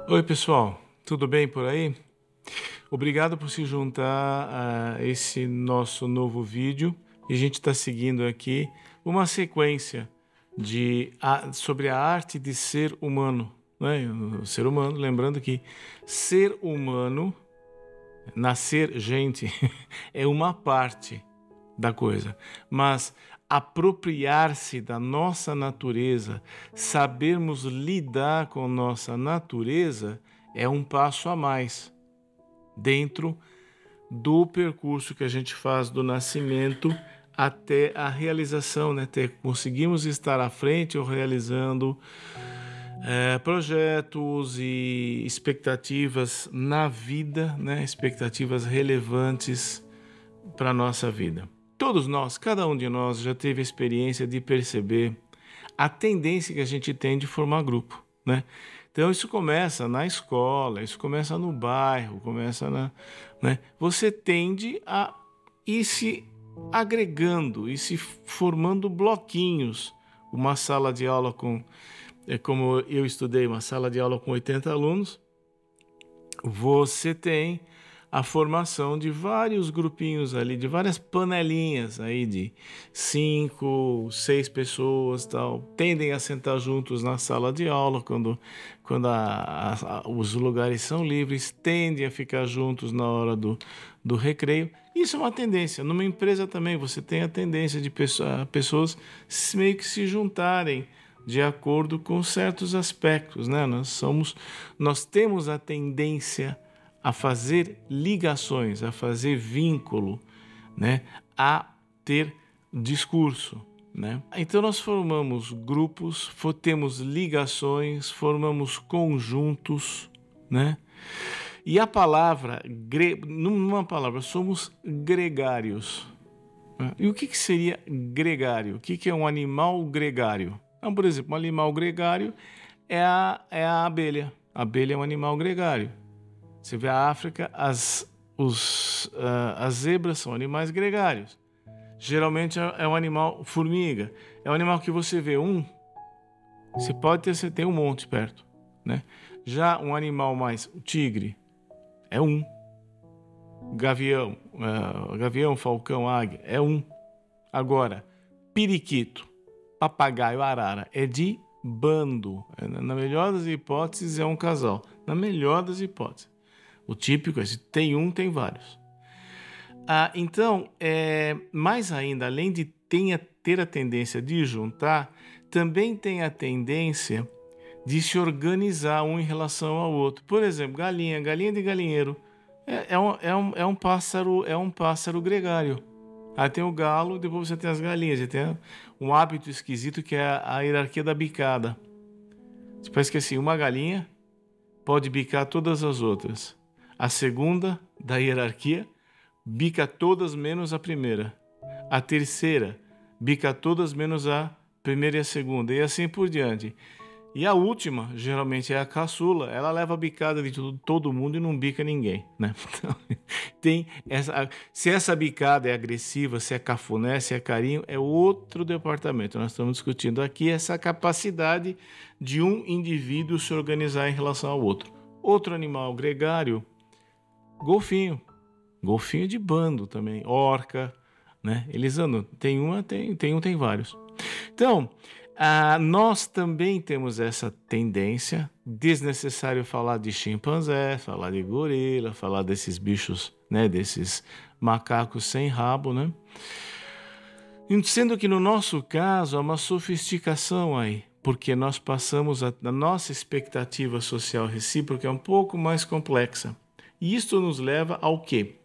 Oi, pessoal, tudo bem por aí? Obrigado por se juntar a esse nosso novo vídeo. E a gente está seguindo aqui uma sequência sobre a arte de ser humano, né? O ser humano, lembrando que ser humano, nascer gente, é uma parte da coisa, mas apropriar-se da nossa natureza, sabermos lidar com nossa natureza é um passo a mais dentro do percurso que a gente faz do nascimento até a realização, né? Conseguimos estar à frente ou realizando projetos e expectativas na vida, né? Expectativas relevantes para a nossa vida. Todos nós, cada um de nós já teve a experiência de perceber a tendência que a gente tem de formar grupo, né? Então isso começa na escola, isso começa no bairro, né? Você tende a ir se agregando e se formando bloquinhos. Uma sala de aula como eu estudei, uma sala de aula com 80 alunos, você tem a formação de vários grupinhos ali, de várias panelinhas aí de 5, 6 pessoas, tal, tendem a sentar juntos na sala de aula quando os lugares são livres, tendem a ficar juntos na hora do recreio. Isso é uma tendência. Numa empresa também você tem a tendência de pessoas meio que se juntarem de acordo com certos aspectos, né? Nós temos a tendência a fazer ligações, a fazer vínculo, né? A ter discurso, né? Então nós formamos grupos, temos ligações, formamos conjuntos, né? E a palavra, numa palavra, somos gregários. E o que seria gregário? O que é um animal gregário? Então, por exemplo, um animal gregário é a abelha. A abelha é um animal gregário. Você vê a África, as zebras são animais gregários. Geralmente é um animal formiga. É um animal que você vê você tem um monte perto, né? Já um animal mais, o tigre, é um. Gavião, falcão, águia, é um. Agora, periquito, papagaio, arara, é de bando. Na melhor das hipóteses, é um casal. Na melhor das hipóteses. O típico é: se tem um, tem vários. Então, mais ainda, além de ter a tendência de juntar, também tem a tendência de se organizar um em relação ao outro. Por exemplo, galinha de galinheiro é um pássaro gregário. Aí tem o galo, depois você tem as galinhas. Você tem um hábito esquisito que é a hierarquia da bicada. Você parece que assim, uma galinha pode bicar todas as outras. A segunda da hierarquia bica todas menos a primeira. A terceira bica todas menos a primeira e a segunda. E assim por diante. E a última, geralmente é a caçula, ela leva a bicada de todo mundo e não bica ninguém, né? Então, se essa bicada é agressiva, se é cafuné, se é carinho, é outro departamento. Nós estamos discutindo aqui essa capacidade de um indivíduo se organizar em relação ao outro. Outro animal gregário, golfinho. Golfinho de bando também, orca, né? Eles andam, tem vários. Então, nós também temos essa tendência, desnecessário falar de chimpanzé, falar de gorila, falar desses bichos, né, desses macacos sem rabo, né? Sendo que no nosso caso há uma sofisticação aí, porque nós passamos a nossa expectativa social recíproca é um pouco mais complexa. E isto nos leva ao quê?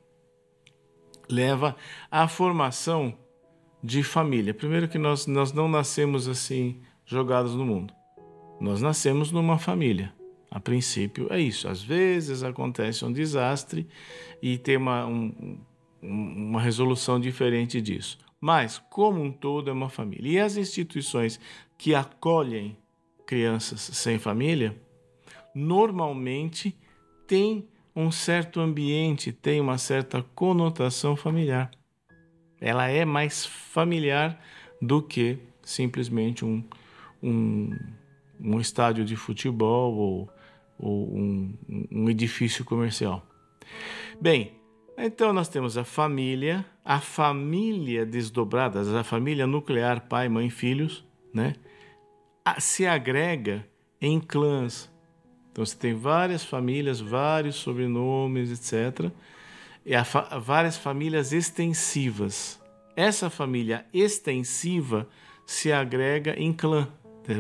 Leva à formação de família. Primeiro que nós não nascemos assim jogados no mundo. Nós nascemos numa família. A princípio é isso. Às vezes acontece um desastre e tem uma resolução diferente disso. Mas, como um todo, é uma família. E as instituições que acolhem crianças sem família, normalmente têm um certo ambiente, tem uma certa conotação familiar. Ela é mais familiar do que simplesmente um estádio de futebol ou ou um edifício comercial. Bem, então nós temos a família desdobrada, a família nuclear, pai, mãe, filhos, né? Se agrega em clãs. Então você tem várias famílias, vários sobrenomes, etc. E várias famílias extensivas. Essa família extensiva se agrega em clã.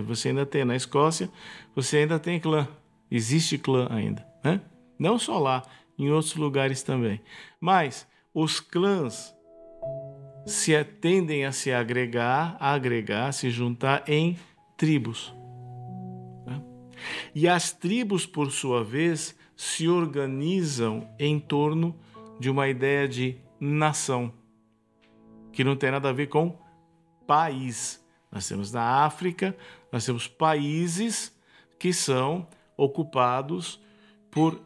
Você ainda tem na Escócia, você ainda tem clã. Existe clã ainda, né? Não só lá, em outros lugares também. Mas os clãs tendem a se agregar, se juntar em tribos. Né? E as tribos, por sua vez, se organizam em torno de uma ideia de nação, que não tem nada a ver com país. Nós temos na África, nós temos países que são ocupados por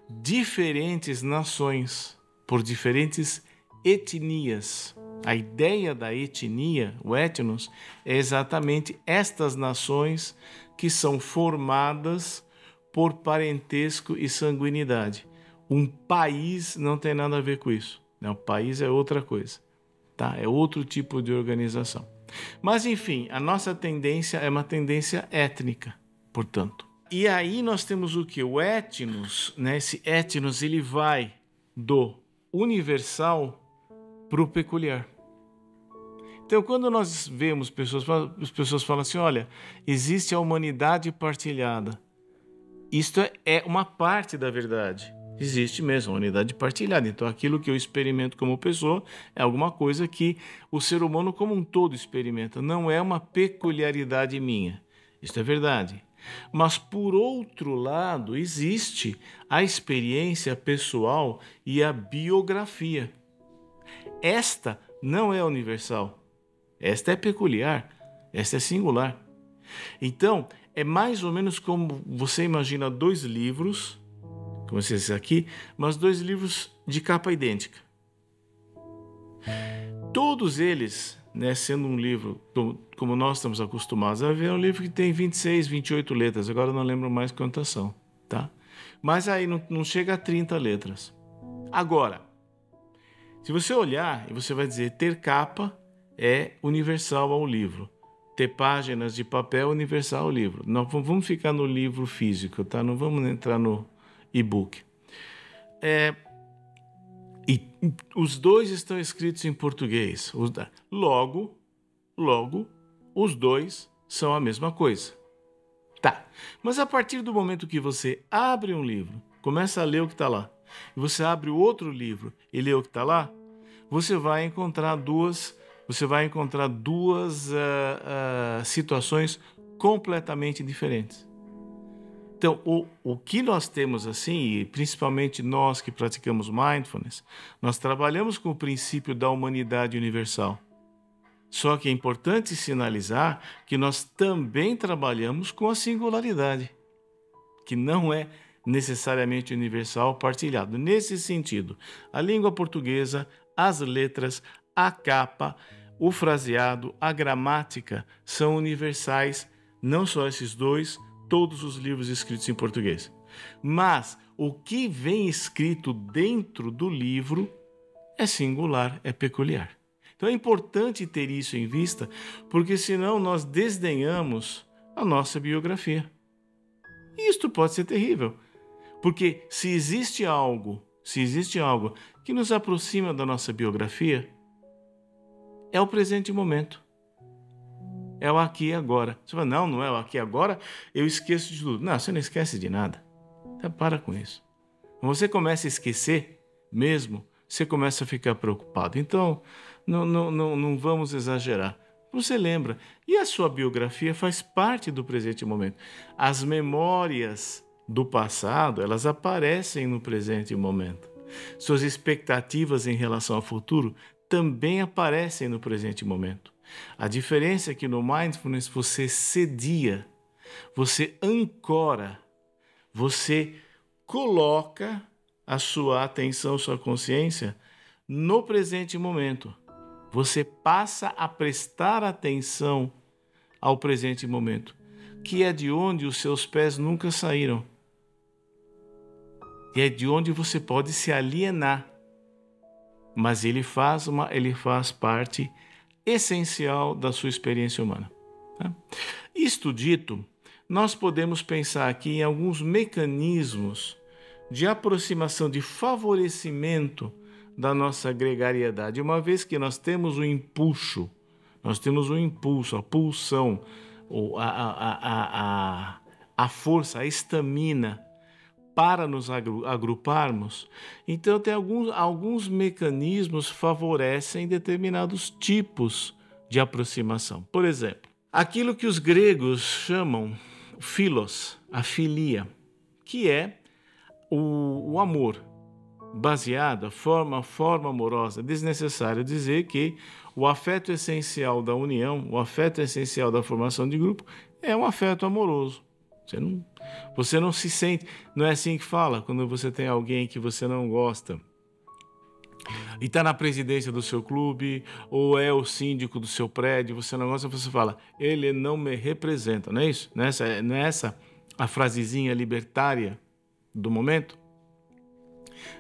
diferentes nações, por diferentes etnias. A ideia da etnia, o etnos, é exatamente estas nações que são formadas por parentesco e sanguinidade. Um país não tem nada a ver com isso. O país é outra coisa, tá? É outro tipo de organização. Mas, enfim, a nossa tendência é uma tendência étnica, portanto. E aí nós temos o que? O etnos, né? Esse etnos, ele vai do universal para o peculiar. Então, quando nós vemos as pessoas falam assim, olha, existe a humanidade partilhada. Isto é uma parte da verdade. Existe mesmo a unidade partilhada. Então, aquilo que eu experimento como pessoa é alguma coisa que o ser humano como um todo experimenta. Não é uma peculiaridade minha. Isso é verdade. Mas, por outro lado, existe a experiência pessoal e a biografia. Esta não é universal. Esta é peculiar. Esta é singular. Então, é mais ou menos como você imagina dois livros, como esse aqui, mas dois livros de capa idêntica. Todos eles, né, sendo um livro, como nós estamos acostumados a ver, é um livro que tem 26, 28 letras, agora eu não lembro mais quantas são, tá? Mas aí não chega a 30 letras. Agora, se você olhar, e você vai dizer, ter capa é universal ao livro. Ter páginas de papel universal ao livro. Não vamos ficar no livro físico, tá? Não vamos entrar no e-book. E os dois estão escritos em português. Logo, os dois são a mesma coisa. Tá. Mas a partir do momento que você abre um livro, começa a ler o que está lá, e você abre outro livro e lê o que está lá, você vai encontrar duas situações completamente diferentes. Então, o que nós temos assim, e principalmente nós que praticamos mindfulness, nós trabalhamos com o princípio da humanidade universal. Só que é importante sinalizar que nós também trabalhamos com a singularidade, que não é necessariamente universal partilhado. Nesse sentido, a língua portuguesa, as letras, a capa, o fraseado, a gramática são universais, não só esses dois, todos os livros escritos em português. Mas o que vem escrito dentro do livro é singular, é peculiar. Então é importante ter isso em vista, porque senão nós desdenhamos a nossa biografia. E isto pode ser terrível, porque se existe algo que nos aproxima da nossa biografia, é o presente momento. É o aqui e agora. Você fala, não é o aqui e agora, eu esqueço de tudo. Não, você não esquece de nada. Então, para com isso. Quando você começa a esquecer mesmo, você começa a ficar preocupado. Então, não vamos exagerar. Você lembra. E a sua biografia faz parte do presente momento. As memórias do passado, elas aparecem no presente momento. Suas expectativas em relação ao futuro também aparecem no presente momento. A diferença é que no Mindfulness você sedia, você ancora, você coloca a sua atenção, sua consciência no presente momento. Você passa a prestar atenção ao presente momento, que é de onde os seus pés nunca saíram. e é de onde você pode se alienar. Mas ele faz parte essencial da sua experiência humana. Tá? Isto dito, nós podemos pensar aqui em alguns mecanismos de aproximação, de favorecimento da nossa gregariedade, uma vez que nós temos o impulso, a pulsão, a força, a estamina para nos agruparmos. Então, tem alguns mecanismos que favorecem determinados tipos de aproximação. Por exemplo, aquilo que os gregos chamam philos, a filia, que é o amor baseado, a forma amorosa. Desnecessário dizer que o afeto essencial da união, o afeto essencial da formação de grupo é um afeto amoroso. Você não se sente, não é assim que fala quando você tem alguém que você não gosta e está na presidência do seu clube ou é o síndico do seu prédio, você não gosta, você fala, ele não me representa, não é isso? Não é essa a frasezinha libertária do momento?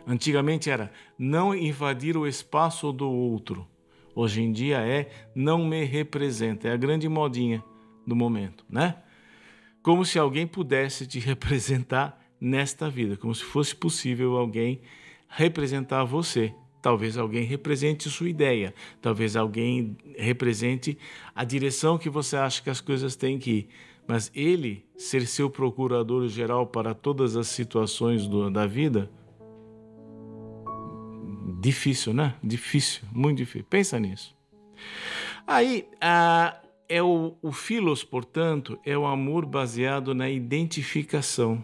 Antigamente era não invadir o espaço do outro. Hoje em dia é não me representa. É a grande modinha do momento, né? Como se alguém pudesse te representar nesta vida, como se fosse possível alguém representar você. Talvez alguém represente sua ideia, talvez alguém represente a direção que você acha que as coisas têm que ir. Mas ele ser seu procurador geral para todas as situações da vida, difícil, né? Difícil, muito difícil. Pensa nisso. Aí, o philos, portanto, é o amor baseado na identificação.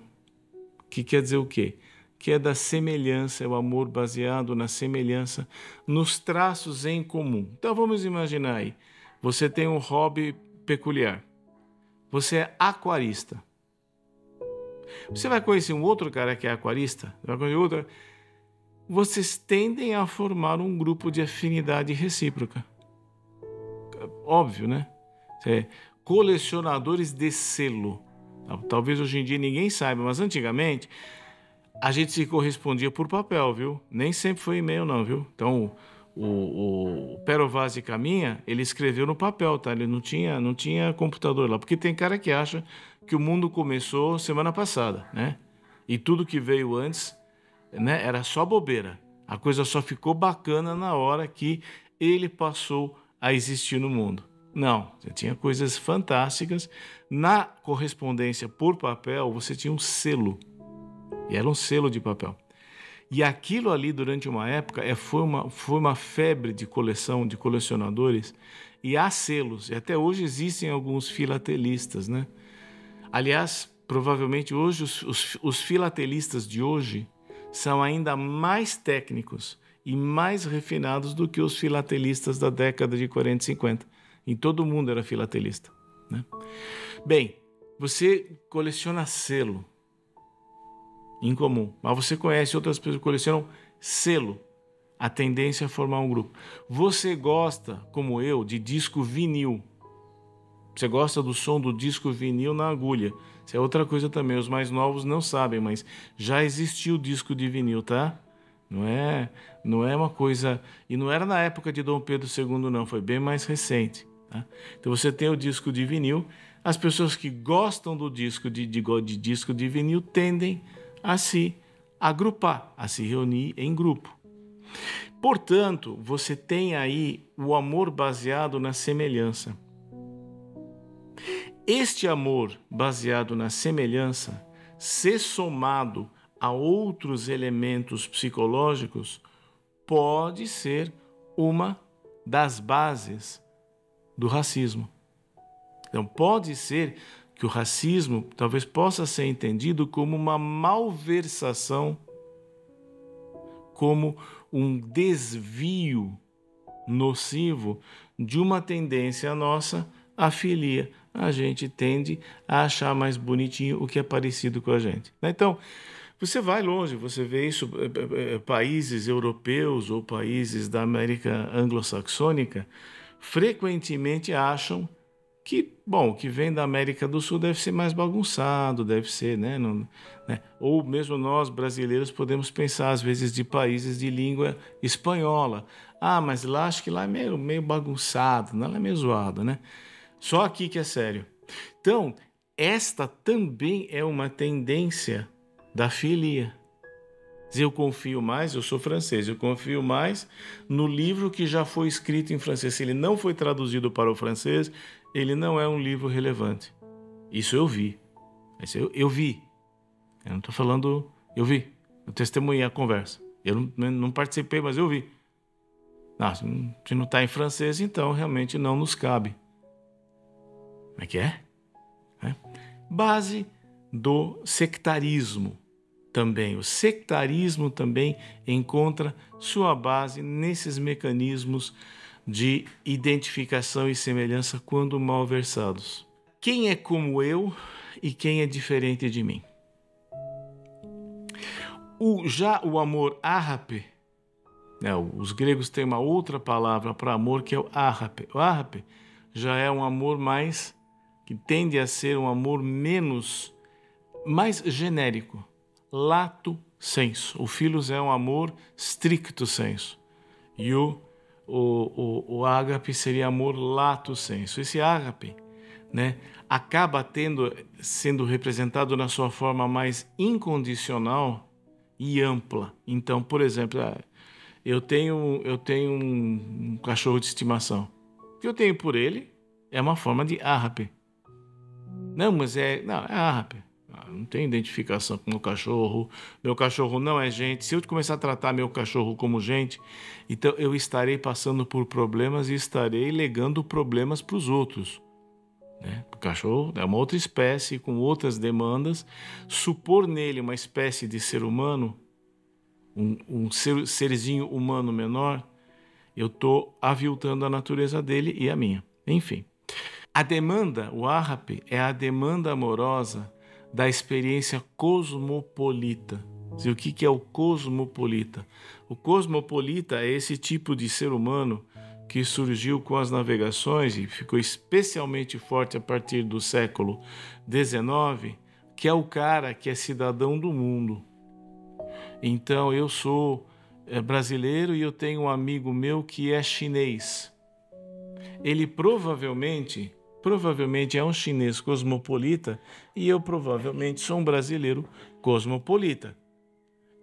Que quer dizer o quê? Que é da semelhança, é o amor baseado na semelhança, nos traços em comum. Então vamos imaginar aí, você tem um hobby peculiar. Você é aquarista. Você vai conhecer um outro cara que é aquarista? Vai conhecer outro? Vocês tendem a formar um grupo de afinidade recíproca. Óbvio, né? Colecionadores de selo. Talvez hoje em dia ninguém saiba, mas antigamente a gente se correspondia por papel, viu? Nem sempre foi e-mail, não, viu? Então, o Pero Vaz de Caminha, ele escreveu no papel, tá? Ele não tinha computador lá, porque tem cara que acha que o mundo começou semana passada, né? E tudo que veio antes, né, era só bobeira. A coisa só ficou bacana na hora que ele passou a existir no mundo. Não, você tinha coisas fantásticas. Na correspondência por papel, você tinha um selo. E era um selo de papel. E aquilo ali, durante uma época, foi uma febre de coleção, de colecionadores. E há selos. E até hoje existem alguns filatelistas, né? Aliás, provavelmente hoje, os filatelistas de hoje são ainda mais técnicos e mais refinados do que os filatelistas da década de 40 e 50. Em todo mundo era filatelista, né? Bem, você coleciona selo em comum, mas você conhece outras pessoas que colecionam selo. A tendência é formar um grupo. Você gosta, como eu, de disco vinil. Você gosta do som do disco vinil na agulha. Isso é outra coisa também. Os mais novos não sabem, mas já existiu o disco de vinil, tá? Não é uma coisa... E não era na época de Dom Pedro II, não. Foi bem mais recente. Tá? Então você tem o disco de vinil. As pessoas que gostam do disco de disco de vinil tendem a se agrupar, a se reunir em grupo. Portanto, você tem aí o amor baseado na semelhança. Este amor baseado na semelhança, se somado a outros elementos psicológicos, pode ser uma das bases do racismo. Então, pode ser que o racismo talvez possa ser entendido como uma malversação, como um desvio nocivo de uma tendência nossa à filia. A gente tende a achar mais bonitinho o que é parecido com a gente. Então, você vai longe, você vê isso, países europeus ou países da América anglo-saxônica frequentemente acham que, bom, o que vem da América do Sul deve ser mais bagunçado, deve ser, né? Né? Ou mesmo nós, brasileiros, podemos pensar, às vezes, de países de língua espanhola. Ah, mas lá, acho que lá é meio bagunçado, não, lá é meio zoado, né? Só aqui que é sério. Então, esta também é uma tendência da filia. Eu confio mais, eu sou francês, eu confio mais no livro que já foi escrito em francês. Se ele não foi traduzido para o francês, ele não é um livro relevante. Isso eu vi. Eu vi. Eu não estou falando... Eu vi. Eu testemunhei a conversa. Eu não participei, mas eu vi. Não, se não está em francês, então realmente não nos cabe. Como é que é? Base do sectarismo. Também. O sectarismo também encontra sua base nesses mecanismos de identificação e semelhança quando malversados. Quem é como eu e quem é diferente de mim? Já o amor ágape, né, os gregos têm uma outra palavra para amor que é o ágape. O ágape já é um amor mais, que tende a ser um amor mais genérico. Lato sensu. O philos é um amor stricto sensu. E o ágape seria amor lato sensu. Esse ágape, né, acaba sendo representado na sua forma mais incondicional e ampla. Então, por exemplo, eu tenho um cachorro de estimação. O que eu tenho por ele é uma forma de ágape. Não, mas é ágape. Não tem identificação com o meu cachorro. Meu cachorro não é gente. Se eu começar a tratar meu cachorro como gente, então eu estarei passando por problemas e estarei legando problemas para os outros. Né? O cachorro é uma outra espécie com outras demandas. Supor nele uma espécie de ser humano, um serzinho humano menor, eu estou aviltando a natureza dele e a minha. Enfim. A demanda, o ágape, é a demanda amorosa da experiência cosmopolita. O que é o cosmopolita? O cosmopolita é esse tipo de ser humano que surgiu com as navegações e ficou especialmente forte a partir do século XIX, que é o cara que é cidadão do mundo. Então, eu sou brasileiro e eu tenho um amigo meu que é chinês. Ele provavelmente é um chinês cosmopolita e eu provavelmente sou um brasileiro cosmopolita.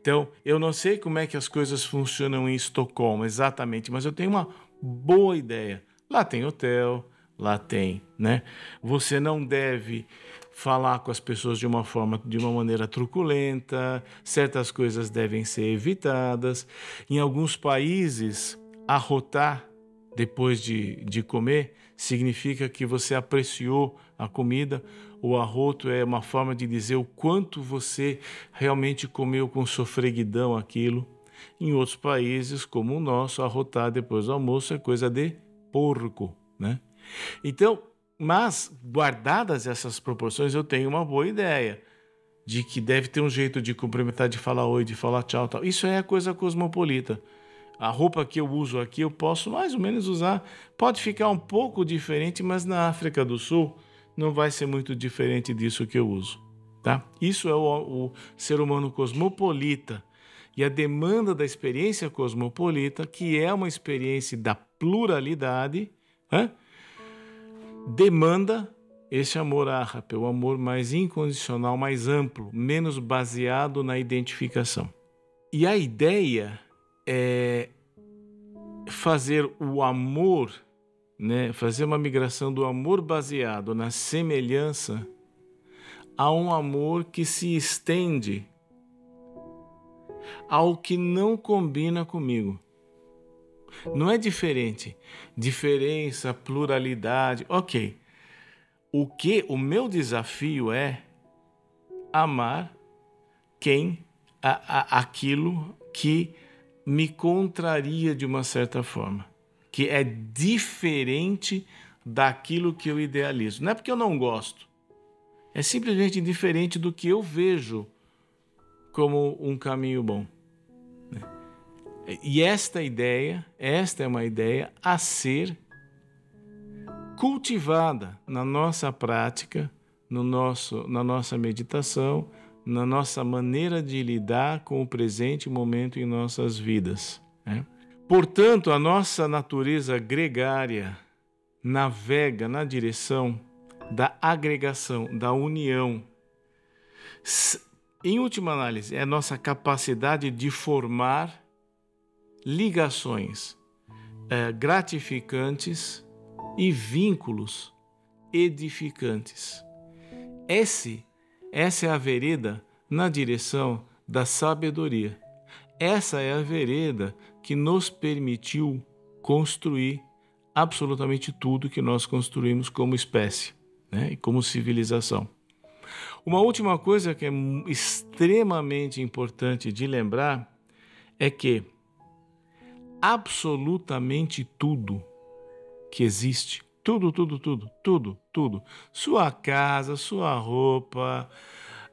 Então, eu não sei como é que as coisas funcionam em Estocolmo exatamente, mas eu tenho uma boa ideia. Lá tem hotel, lá tem, né? Você não deve falar com as pessoas de uma maneira truculenta, certas coisas devem ser evitadas. Em alguns países, arrotar depois de comer significa que você apreciou a comida. O arroto é uma forma de dizer o quanto você realmente comeu com sofreguidão aquilo. Em outros países, como o nosso, arrotar depois do almoço é coisa de porco, né? Então, mas guardadas essas proporções, eu tenho uma boa ideia de que deve ter um jeito de cumprimentar, de falar oi, de falar tchau, tal. Isso é a coisa cosmopolita. A roupa que eu uso aqui, eu posso mais ou menos usar. Pode ficar um pouco diferente, mas na África do Sul não vai ser muito diferente disso que eu uso. Tá? Isso é o ser humano cosmopolita. E a demanda da experiência cosmopolita, que é uma experiência da pluralidade, demanda esse amor ágape, o amor mais incondicional, mais amplo, menos baseado na identificação. E a ideia é fazer o amor, né, fazer uma migração do amor baseado na semelhança a um amor que se estende ao que não combina comigo. Não é diferente. Diferença, pluralidade, ok. O meu desafio é amar aquilo que me contraria de uma certa forma, que é diferente daquilo que eu idealizo. Não é porque eu não gosto, é simplesmente diferente do que eu vejo como um caminho bom. E esta é uma ideia a ser cultivada na nossa prática, na nossa meditação, na nossa maneira de lidar com o presente momento em nossas vidas, né? Portanto, a nossa natureza gregária navega na direção da agregação, da união. Em última análise, é a nossa capacidade de formar ligações gratificantes e vínculos edificantes. Essa é a vereda na direção da sabedoria. Essa é a vereda que nos permitiu construir absolutamente tudo que nós construímos como espécie, né, e como civilização. Uma última coisa que é extremamente importante de lembrar é que absolutamente tudo que existe, tudo, sua casa, sua roupa,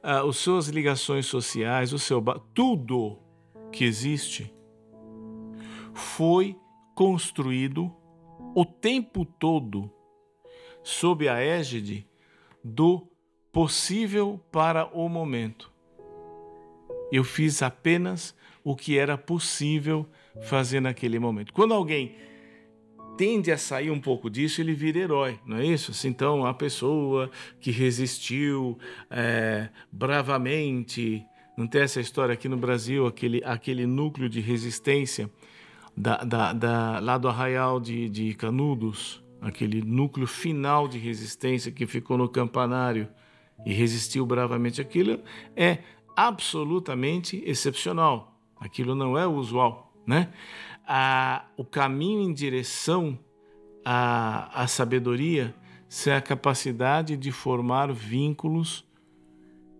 as suas ligações sociais, tudo que existe foi construído o tempo todo sob a égide do possível para o momento. Eu fiz apenas o que era possível fazer naquele momento. Quando alguém tende a sair um pouco disso, ele vira herói, não é isso? Então, a pessoa que resistiu bravamente, não tem essa história aqui no Brasil, aquele núcleo de resistência lá do Arraial de Canudos, aquele núcleo final de resistência que ficou no campanário e resistiu bravamente. Aquilo é absolutamente excepcional, aquilo não é usual, né? O caminho em direção à sabedoria é a capacidade de formar vínculos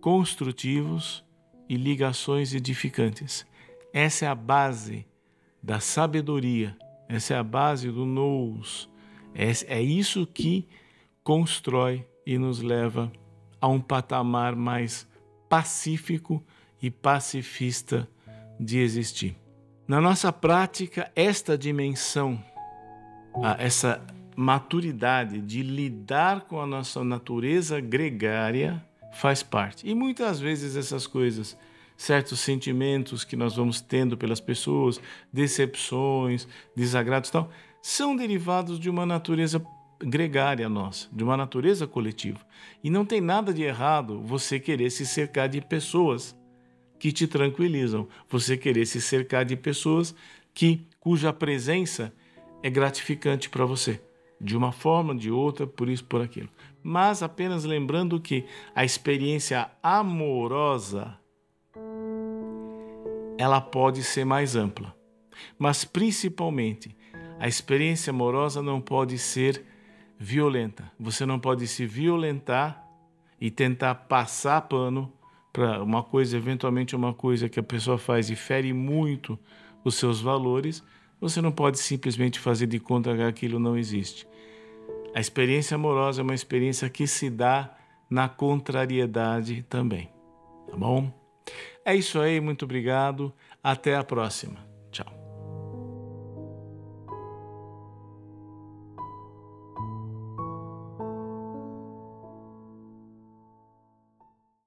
construtivos e ligações edificantes. Essa é a base da sabedoria, essa é a base do nous. É isso que constrói e nos leva a um patamar mais pacífico e pacifista de existir. Na nossa prática, esta dimensão, essa maturidade de lidar com a nossa natureza gregária faz parte. E muitas vezes essas coisas, certos sentimentos que nós vamos tendo pelas pessoas, decepções, desagrados e tal, são derivados de uma natureza gregária nossa, de uma natureza coletiva. E não tem nada de errado você querer se cercar de pessoas que te tranquilizam, você querer se cercar de pessoas cuja presença é gratificante para você, de uma forma, de outra, por isso, por aquilo. Mas apenas lembrando que a experiência amorosa, ela pode ser mais ampla, mas principalmente a experiência amorosa não pode ser violenta. Você não pode se violentar e tentar passar pano para uma coisa, eventualmente uma coisa que a pessoa faz e fere muito os seus valores. Você não pode simplesmente fazer de conta que aquilo não existe. A experiência amorosa é uma experiência que se dá na contrariedade também. Tá bom? É isso aí, muito obrigado. Até a próxima.